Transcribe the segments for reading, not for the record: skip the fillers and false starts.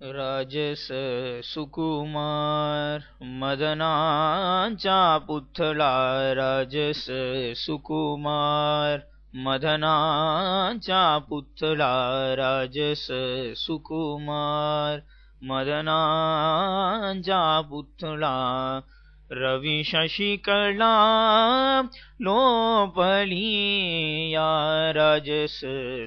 राजस सुकुमार मदनाचा पुतळा राजस सुकुमार मदनाचा पुतळा राजस सुकुमार मदनाचा पुतळा रवी शशिकला लोपली या राजस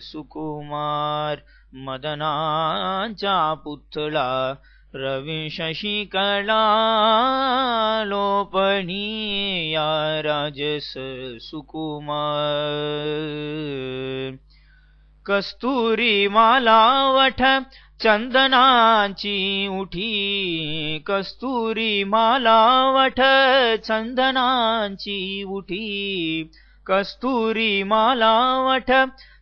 सुकुमार मदनाचा पुतळा रवी शशिकला लोपली या राजस सुकुमार कस्तुरी मालावठ चंदनाची उठी कस्तुरी मालावठ चंदनाची उठी कस्तुरी मालावठ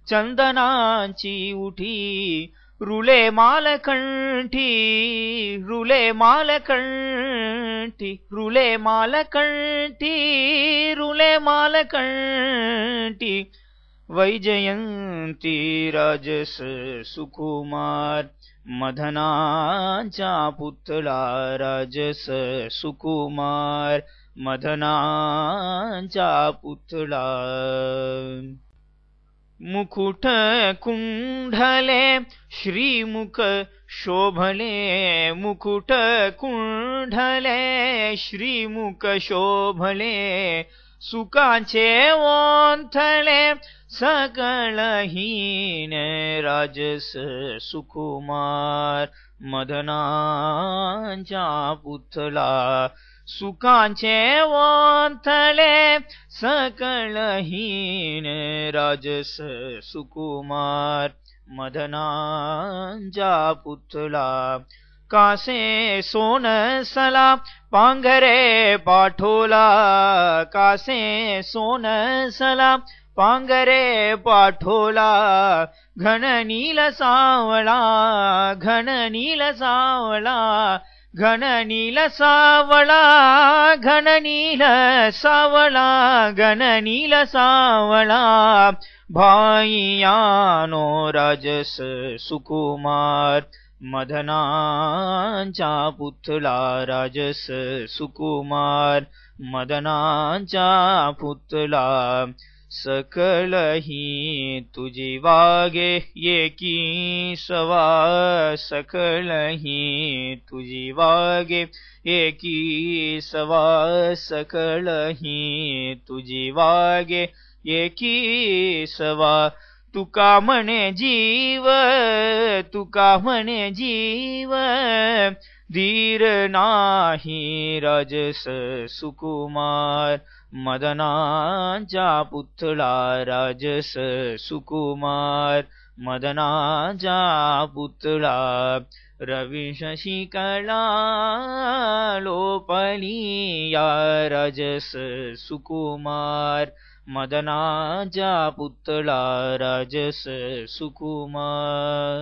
चंदनाची उठी रुले मालकंठी रुले मालकंठी रुले मालकंठी रुले मालकंठी वैजयंती राजस सुकुमार मदनाचा पुतळा राजस सुकुमार मदनाचा पुतळा मुकुट कुंडले श्रीमुख शोभले मुकुट कुंडले श्रीमुख शोभले सुखाचे ओंथळे सकळहीन राजस सुकुमार मदनाचा पुतळा सुखाचे ओंथळे सकळहीन राजस सुकुमार मदनाचा पुतळा कासे सोनसला पांघरे पाठोला कासे सोनसला पांघरे पाठोला घन नील सावळा घन नील सावळा घन नील सावळा घन नील सावळा घन नील सावळा भाईयानो राजस सुकुमार मदनाचा पुतळा राजस सुकुमार मदनाचा पुतळा सकलही तुझी वागे एकी सवा सकलही तुझी वागे एकी सवा सकलही तुझी वागे एकी सवा तुका म्हणे जीव तुका म्हणे जीव धीर नाही राजस सुकुमार मदनाचा पुतळा राजस सुकुमार मदनाचा पुतळा रवी शशिकला लोपली या राजस सुकुमार मदनाचा पुतळा राजस सुकुमार।